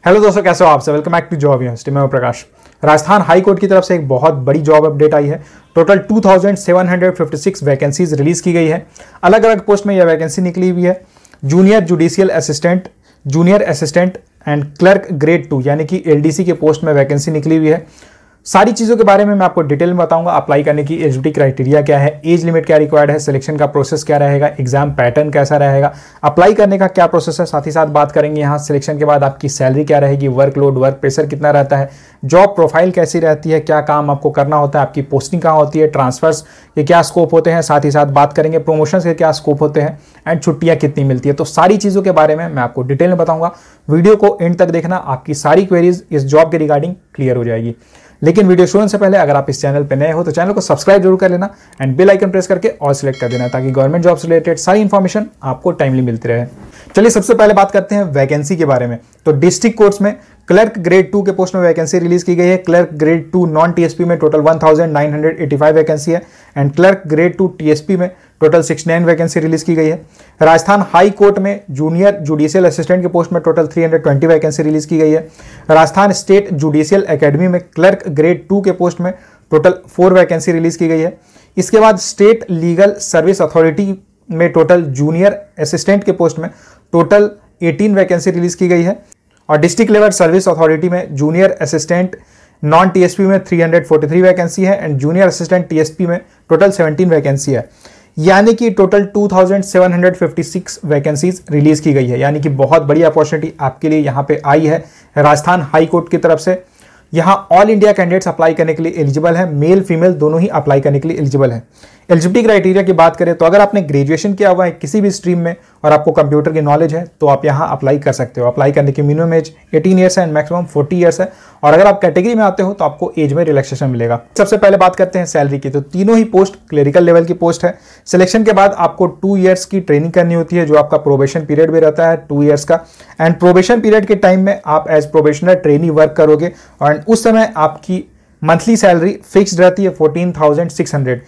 Hello दोस्तों, कैसे हो आप सब। Welcome back to job university. मैं प्रकाश। राजस्थान हाई कोर्ट की तरफ से एक बहुत बड़ी जॉब अपडेट आई है। टोटल 2756 वैकेंसीज रिलीज की गई है। अलग अलग पोस्ट में यह वैकेंसी निकली हुई है। Junior judicial assistant, junior assistant and clerk grade 2 यानी कि एलडीसी के पोस्ट में वैकेंसी निकली हुई है। सारी चीज़ों के बारे में मैं आपको डिटेल में बताऊंगा। अप्लाई करने की एलिजिबिलिटी क्राइटेरिया क्या है, एज लिमिट क्या रिक्वायर्ड है, सिलेक्शन का प्रोसेस क्या रहेगा, एग्जाम पैटर्न कैसा रहेगा, अप्लाई करने का क्या प्रोसेस है। साथ ही साथ बात करेंगे यहाँ सिलेक्शन के बाद आपकी सैलरी क्या रहेगी, वर्कलोड, वर्क प्रेशर कितना रहता है, जॉब प्रोफाइल कैसी रहती है, क्या काम आपको करना होता है, आपकी पोस्टिंग कहाँ होती है, ट्रांसफर्स के क्या स्कोप होते हैं। साथ ही साथ बात करेंगे प्रमोशन के क्या स्कोप होते हैं एंड छुट्टियाँ कितनी मिलती है। तो सारी चीज़ों के बारे में मैं आपको डिटेल में बताऊंगा। वीडियो को एंड तक देखना, आपकी सारी क्वेरीज इस जॉब के रिगार्डिंग क्लियर हो जाएगी। लेकिन वीडियो शुरू से पहले अगर आप इस चैनल पर नए हो तो चैनल को सब्सक्राइब जरूर कर लेना एंड बेल आइकन प्रेस करके ऑल सिलेक्ट कर देना, ताकि गवर्नमेंट जॉब से रिलेटेड सारी इंफॉर्मेशन आपको टाइमली मिलती रहे। चलिए सबसे पहले बात करते हैं वैकेंसी के बारे में। तो डिस्ट्रिक्ट कोर्ट्स में क्लर्क ग्रेड 2 के पोस्ट में वैकेंसी रिलीज की गई है। क्लर्क ग्रेड 2 नॉन टीएसपी में टोटल 1985 वैकेंसी है एंड क्लर्क ग्रेड 2 टीएसपी में टोटल 69 वैकेंसी रिलीज की गई है। राजस्थान हाई कोर्ट में जूनियर जुडिशियल असिस्टेंट के पोस्ट में टोटल 320 वैकेंसी रिलीज की गई है। राजस्थान स्टेट जुडिशियल एकेडमी में क्लर्क ग्रेड 2 के पोस्ट में टोटल 4 वैकेंसी रिलीज की गई है। इसके बाद स्टेट लीगल सर्विस अथॉरिटी में टोटल जूनियर असिस्टेंट के पोस्ट में टोटल 18 वैकेंसी रिलीज की गई है। और डिस्ट्रिक्ट लेवल सर्विस अथॉरिटी में जूनियर असिस्टेंट नॉन टीएसपी में 343 वैकेंसी है एंड जूनियर असिस्टेंट टीएसपी में टोटल 17 वैकेंसी है। यानी कि टोटल 2756 वैकेंसीज रिलीज की गई है। यानी कि बहुत बड़ी अपॉर्चुनिटी आपके लिए यहाँ पे आई है राजस्थान हाई कोर्ट की तरफ से। यहाँ ऑल इंडिया कैंडिडेट्स अप्लाई करने के लिए एलिजिबल है, मेल फीमेल दोनों ही अप्लाई करने के लिए एलिजिबल है। एलिजिबिलिटी क्राइटेरिया की बात करें तो अगर आपने ग्रेजुएशन किया हुआ है किसी भी स्ट्रीम में और आपको कंप्यूटर की नॉलेज है तो आप यहाँ अप्लाई कर सकते हो। अप्लाई करने की मिनिमम एज 18 ईयर्स है एंड मैक्सिमम 40 ईयर्स है। और अगर आप कैटेगरी में आते हो तो आपको एज में रिलैक्सेशन मिलेगा। सबसे पहले बात करते हैं सैलरी की। तो तीनों ही पोस्ट क्लेरिकल लेवल की पोस्ट है। सिलेक्शन के बाद आपको 2 ईयर्स की ट्रेनिंग करनी होती है, जो आपका प्रोबेशन पीरियड भी रहता है 2 ईयर्स का। एंड प्रोबेशन पीरियड के टाइम में आप एज प्रोबेशनर ट्रेनी वर्क करोगे और उस समय आपकी मंथली सैलरी फिक्स्ड रहती है 14,600।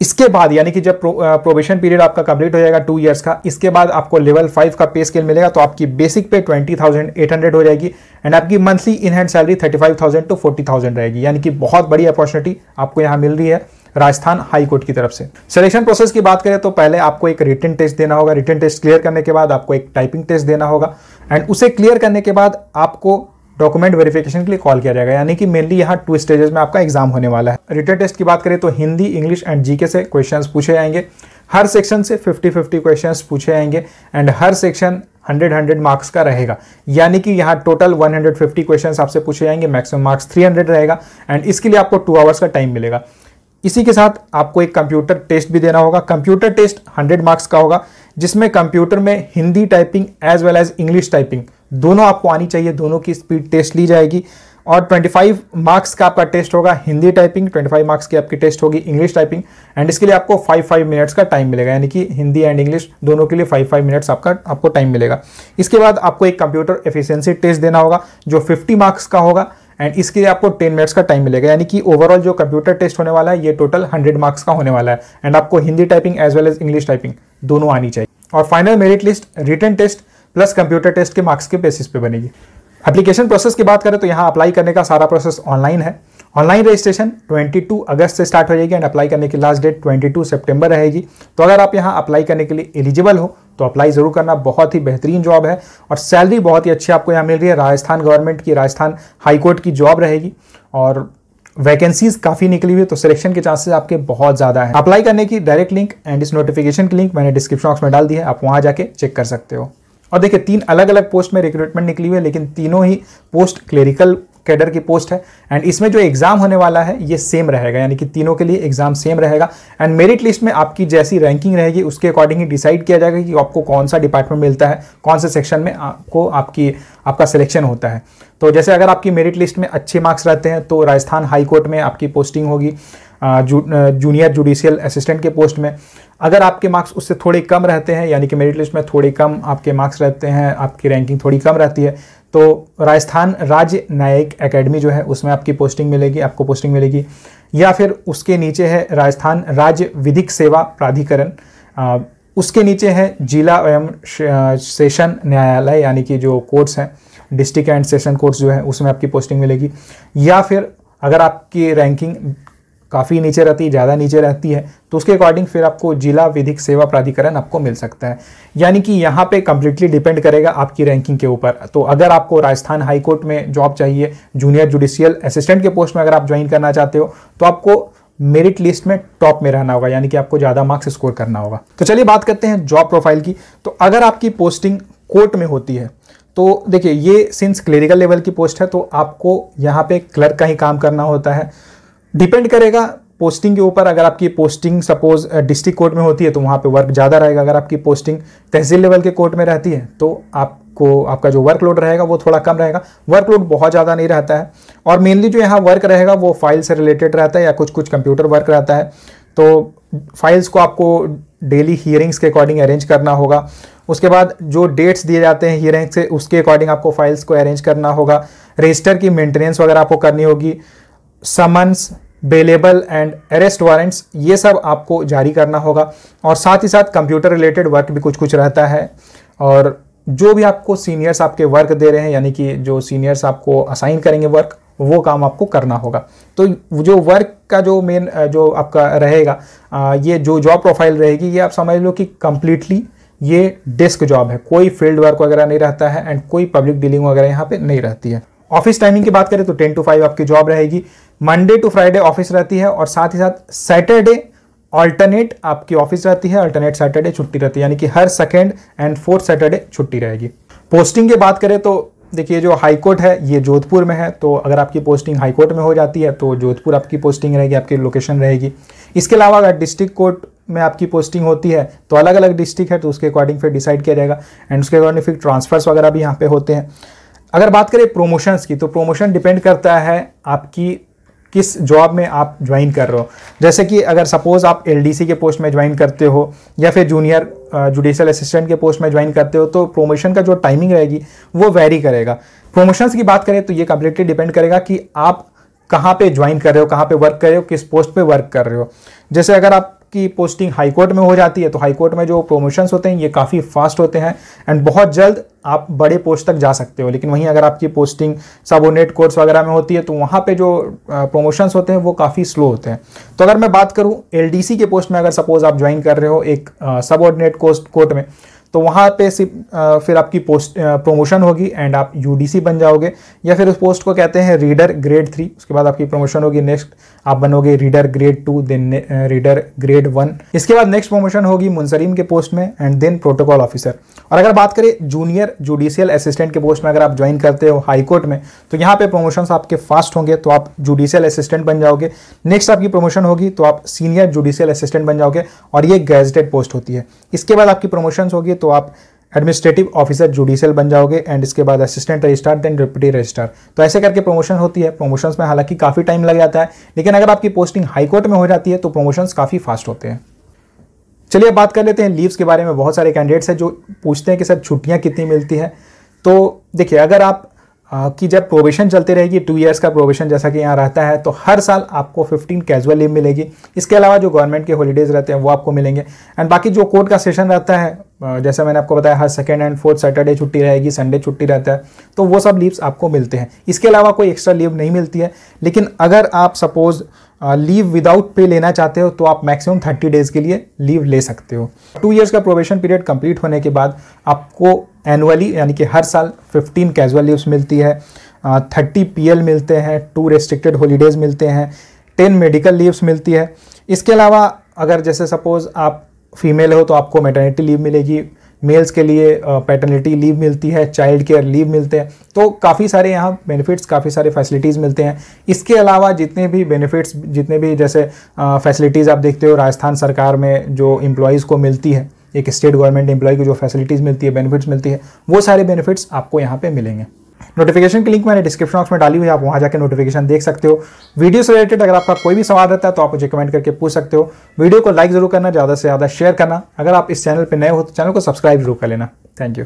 इसके बाद यानी कि जब प्रोबेशन पीरियड आपका कंप्लीट हो जाएगा 2 ईयर्स का, इसके बाद आपको लेवल 5 का पे स्केल मिलेगा। तो आपकी बेसिक पे 20,800 हो जाएगी एंड आपकी monthly in hand salary 35,000 to 40,000 रहेगी। यानी कि बहुत बड़ी अपॉर्चुनिटी आपको यहाँ मिल रही है राजस्थान हाई कोर्ट की तरफ से। सिलेक्शन प्रोसेस की बात करें तो पहले आपको एक रिटन टेस्ट देना होगा। रिटन टेस्ट क्लियर करने के बाद आपको एक टाइपिंग टेस्ट देना होगा एंड उसे क्लियर करने के बाद आपको डॉक्यूमेंट वेरिफिकेशन के लिए कॉल किया जाएगा। यानी कि मेनली यहाँ 2 स्टेजेस में आपका एग्जाम होने वाला है। रिटन टेस्ट की बात करें तो हिंदी, इंग्लिश एंड जीके से क्वेश्चंस पूछे जाएंगे। हर सेक्शन से 50-50 क्वेश्चंस पूछे जाएंगे एंड हर सेक्शन 100 मार्क्स का रहेगा। यानी कि यहाँ टोटल 150 क्वेश्चंस आपसे पूछे जाएंगे, मैक्सिमम मार्क्स 300 रहेगा एंड इसके लिए आपको 2 आवर्स का टाइम मिलेगा। इसी के साथ आपको एक कंप्यूटर टेस्ट भी देना होगा। कंप्यूटर टेस्ट 100 मार्क्स का होगा, जिसमें कंप्यूटर में Hindi typing as well as English typing दोनों आपको आनी चाहिए। दोनों की स्पीड टेस्ट ली जाएगी और 25 मार्क्स का आपका टेस्ट होगा हिंदी टाइपिंग, 25 मार्क्स की आपकी टेस्ट होगी इंग्लिश टाइपिंग एंड इसके लिए आपको 5 मिनट्स का टाइम मिलेगा। यानी कि हिंदी एंड इंग्लिश दोनों के लिए 5 मिनट्स आपको टाइम मिलेगा। इसके बाद आपको एक कंप्यूटर एफिशिएंसी टेस्ट देना होगा जो 50 मार्क्स का होगा एंड इसके लिए आपको 10 मिनट्स का टाइम मिलेगा। यानी कि ओवरऑल जो कंप्यूटर टेस्ट होने वाला है ये टोटल 100 मार्क्स का होने वाला है एंड आपको Hindi typing as well as English typing दोनों आनी चाहिए। और final merit list written test plus computer test के मार्क्स के बेसिस पे बनेगी। एप्लीकेशन प्रोसेस की बात करें तो यहाँ अप्लाई करने का सारा प्रोसेस ऑनलाइन है। ऑनलाइन रजिस्ट्रेशन 22 अगस्त से स्टार्ट हो जाएगी एंड अप्लाई करने की लास्ट डेट 22 सितंबर रहेगी। तो अगर आप यहाँ अप्लाई करने के लिए एलिजिबल हो तो अप्लाई जरूर करना। बहुत ही बेहतरीन जॉब है और सैलरी बहुत ही अच्छी आपको यहाँ मिल रही है। राजस्थान गवर्नमेंट की, राजस्थान हाई कोर्ट की जॉब रहेगी और वैकेंसीज काफी निकली हुई है, तो सिलेक्शन के चांसेस आपके बहुत ज्यादा हैं। अप्लाई करने की डायरेक्ट लिंक एंड इस नोटिफिकेशन की लिंक मैंने डिस्क्रिप्शन बॉक्स में डाल दी है, आप वहां जाके चेक कर सकते हो। और देखिए 3 अलग अलग पोस्ट में रिक्रूटमेंट निकली हुई है, लेकिन तीनों ही पोस्ट क्लेरिकल कैडर की पोस्ट है एंड इसमें जो एग्जाम होने वाला है ये सेम रहेगा। यानी कि तीनों के लिए एग्जाम सेम रहेगा एंड मेरिट लिस्ट में आपकी जैसी रैंकिंग रहेगी उसके अकॉर्डिंग ही डिसाइड किया जाएगा कि आपको कौन सा डिपार्टमेंट मिलता है, कौन से सेक्शन में आपका सिलेक्शन होता है। तो जैसे अगर आपकी मेरिट लिस्ट में अच्छे मार्क्स रहते हैं तो राजस्थान हाई कोर्ट में आपकी पोस्टिंग होगी जूनियर जुडिशियल असिस्टेंट के पोस्ट में। अगर आपके मार्क्स उससे थोड़े कम रहते हैं, यानी कि मेरिट लिस्ट में थोड़े कम आपके मार्क्स रहते हैं, आपकी रैंकिंग थोड़ी कम रहती है, तो राजस्थान राज्य न्यायिक एकेडमी जो है उसमें आपको पोस्टिंग मिलेगी। या फिर उसके नीचे है राजस्थान राज्य विधिक सेवा प्राधिकरण, उसके नीचे है जिला एवं सेशन न्यायालय यानी कि जो कोर्ट्स हैं डिस्ट्रिक्ट एंड सेशन कोर्ट्स जो है उसमें आपकी पोस्टिंग मिलेगी। या फिर अगर आपकी रैंकिंग काफ़ी नीचे रहती है, ज़्यादा नीचे रहती है, तो उसके अकॉर्डिंग फिर आपको जिला विधिक सेवा प्राधिकरण आपको मिल सकता है। यानी कि यहाँ पे कम्प्लीटली डिपेंड करेगा आपकी रैंकिंग के ऊपर। तो अगर आपको राजस्थान हाई कोर्ट में जॉब चाहिए, जूनियर जुडिशियल असिस्टेंट के पोस्ट में अगर आप ज्वाइन करना चाहते हो, तो आपको मेरिट लिस्ट में टॉप में रहना होगा, यानी कि आपको ज़्यादा मार्क्स स्कोर करना होगा। तो चलिए बात करते हैं जॉब प्रोफाइल की। तो अगर आपकी पोस्टिंग कोर्ट में होती है तो देखिए, ये सिंस क्लेरिकल लेवल की पोस्ट है तो आपको यहाँ पे क्लर्क का ही काम करना होता है। डिपेंड करेगा पोस्टिंग के ऊपर। अगर आपकी पोस्टिंग सपोज डिस्ट्रिक्ट कोर्ट में होती है तो वहाँ पे वर्क ज़्यादा रहेगा। अगर आपकी पोस्टिंग तहसील लेवल के कोर्ट में रहती है तो आपका जो वर्कलोड रहेगा वो थोड़ा कम रहेगा। वर्कलोड बहुत ज़्यादा नहीं रहता है, और मेनली जो यहाँ वर्क रहेगा वो फाइल से रिलेटेड रहता है या कुछ कंप्यूटर वर्क रहता है। तो फाइल्स को आपको डेली हियरिंग्स के अकॉर्डिंग अरेंज करना होगा। उसके बाद जो डेट्स दिए जाते हैं हियरिंग से, उसके अकॉर्डिंग आपको फाइल्स को अरेंज करना होगा। रजिस्टर की मेंटेनेंस वगैरह आपको करनी होगी। Summons, bailable and arrest warrants, ये सब आपको जारी करना होगा। और साथ ही साथ कंप्यूटर रिलेटेड वर्क भी कुछ रहता है। और जो भी आपको सीनियर्स आपके वर्क दे रहे हैं, यानी कि जो सीनियर्स आपको असाइन करेंगे वर्क, वो काम आपको करना होगा। तो जो वर्क का जो मेन जो आपका रहेगा, ये जो जॉब प्रोफाइल रहेगी, ये आप समझ लो कि कंप्लीटली ये डेस्क जॉब है। कोई फील्ड वर्क वगैरह नहीं रहता है एंड कोई पब्लिक डीलिंग वगैरह यहाँ पे नहीं रहती है। ऑफिस टाइमिंग की बात करें तो 10 to 5 आपकी जॉब रहेगी। मंडे टू फ्राइडे ऑफिस रहती है, और साथ ही साथ सैटरडे अल्टरनेट आपकी ऑफिस रहती है, अल्टरनेट सैटरडे छुट्टी रहती है, यानी कि हर सेकेंड एंड फोर्थ सैटरडे छुट्टी रहेगी। पोस्टिंग की बात करें तो देखिए, जो हाई कोर्ट है ये जोधपुर में है। तो अगर आपकी पोस्टिंग हाई कोर्ट में हो जाती है तो जोधपुर आपकी पोस्टिंग रहेगी, आपकी लोकेशन रहेगी। इसके अलावा अगर डिस्ट्रिक्ट कोर्ट में आपकी पोस्टिंग होती है तो अलग अलग डिस्ट्रिक्ट है, तो उसके अकॉर्डिंग फिर डिसाइड किया जाएगा, एंड उसके अकॉर्डिंग फिर ट्रांसफर्स वगैरह भी यहाँ पे होते हैं। अगर बात करें प्रमोशंस की, तो प्रमोशन डिपेंड करता है आपकी किस जॉब में आप ज्वाइन कर रहे हो। जैसे कि अगर सपोज आप एलडीसी के पोस्ट में ज्वाइन करते हो या फिर जूनियर जुडिशियल असिस्टेंट के पोस्ट में ज्वाइन करते हो, तो प्रमोशन का जो टाइमिंग रहेगी वो वेरी करेगा। प्रमोशंस की बात करें तो ये कंप्लीटली डिपेंड करेगा कि आप कहाँ पे ज्वाइन कर रहे हो, कहाँ पे वर्क कर रहे हो, किस पोस्ट पे वर्क कर रहे हो। जैसे अगर आपकी पोस्टिंग हाई कोर्ट में हो जाती है तो हाई कोर्ट में जो प्रमोशंस होते हैं ये काफ़ी फास्ट होते हैं एंड बहुत जल्द आप बड़े पोस्ट तक जा सकते हो। लेकिन वहीं अगर आपकी पोस्टिंग सबऑर्डिनेट कोर्स वगैरह में होती है तो वहाँ पे जो प्रमोशंस होते हैं वो काफ़ी स्लो होते हैं। तो अगर मैं बात करूँ एलडीसी के पोस्ट में, अगर सपोज आप ज्वाइन कर रहे हो एक सबऑर्डिनेट कोर्ट में, तो वहाँ पे फिर आपकी पोस्ट प्रमोशन होगी एंड आप यूडीसी बन जाओगे, या फिर उस पोस्ट को कहते हैं रीडर ग्रेड 3। उसके बाद आपकी प्रमोशन होगी, नेक्स्ट आप बनोगे reader grade 2, then reader grade 1। इसके बाद नेक्स्ट प्रमोशन होगी मुंसरीम के पोस्ट में एंड देन प्रोटोकॉल ऑफिसर। और अगर बात करें जूनियर जुडिशियल असिस्टेंट के पोस्ट में अगर आप ज्वाइन करते हो हाई कोर्ट में, तो यहाँ पे प्रमोशंस आपके फास्ट होंगे, तो आप जुडिशियल असिस्टेंट बन जाओगे। नेक्स्ट आपकी प्रमोशन होगी तो आप सीनियर जुडिशियल असिस्टेंट बन जाओगे, और ये गैजेटेड पोस्ट होती है। इसके बाद आपकी प्रमोशंस होगी तो आप एडमिनिस्ट्रेटिव ऑफिसर जुडिशियल बन जाओगे, एंड इसके बाद assistant registrar, then deputy registrar. तो ऐसे करके प्रमोशन होती है। प्रमोशंस में हालांकि काफ़ी टाइम लग जाता है, लेकिन अगर आपकी पोस्टिंग हाई कोर्ट में हो जाती है तो प्रमोशंस काफ़ी फास्ट होते हैं। चलिए बात कर लेते हैं लीव्स के बारे में। बहुत सारे कैंडिडेट्स हैं जो पूछते हैं कि सर छुट्टियाँ कितनी मिलती है। तो देखिए, अगर आप कि जब प्रोबेशन चलती रहेगी, 2 इयर्स का प्रोबेशन जैसा कि यहाँ रहता है, तो हर साल आपको 15 कैजुअल लीव मिलेगी। इसके अलावा जो गवर्नमेंट के हॉलीडेज रहते हैं वो आपको मिलेंगे, एंड बाकी जो कोर्ट का सेशन रहता है, जैसे मैंने आपको बताया, हर सेकेंड एंड फोर्थ सैटरडे छुट्टी रहेगी, संडे छुट्टी रहता है, तो वो सब लीव्स आपको मिलते हैं। इसके अलावा कोई एक्स्ट्रा लीव नहीं मिलती है। लेकिन अगर आप सपोज लीव विदाउट पे लेना चाहते हो तो आप मैक्सिमम 30 डेज के लिए लीव ले सकते हो। 2 इयर्स का प्रोबेशन पीरियड कंप्लीट होने के बाद आपको एनुअली, यानी कि हर साल 15 कैजुअल लीव्स मिलती है, 30 PL मिलते हैं, 2 रेस्ट्रिक्टेड हॉलीडेज मिलते हैं, 10 मेडिकल लीव्स मिलती है। इसके अलावा अगर जैसे सपोज आप फीमेल हो तो आपको मैटरनिटी लीव मिलेगी, मेल्स के लिए पैटर्निटी लीव मिलती है, चाइल्ड केयर लीव मिलते हैं। तो काफ़ी सारे यहाँ बेनिफिट्स, काफ़ी सारे फैसिलिटीज़ मिलते हैं। इसके अलावा जितने भी बेनिफिट्स, जितने भी जैसे फैसिलिटीज़ आप देखते हो राजस्थान सरकार में जो एम्प्लॉयज़ को मिलती है, एक स्टेट गवर्नमेंट एम्प्लॉय को जो फैसिलिटीज़ मिलती है, बेनिफिट्स मिलती है, वो सारे बेनिफिट्स आपको यहाँ पे मिलेंगे। नोटिफिकेशन की लिंक मैंने डिस्क्रिप्शन बॉक्स में डाली हुई है, आप वहाँ जाकर नोटिफिकेशन देख सकते हो। वीडियो से रिलेटेड अगर आपका कोई भी सवाल रहता है तो आप मुझे कमेंट करके पूछ सकते हो। वीडियो को लाइक जरूर करना, ज़्यादा से ज़्यादा शेयर करना। अगर आप इस चैनल पर नए हो तो चैनल को सब्सक्राइब जरूर कर लेना। Thank you.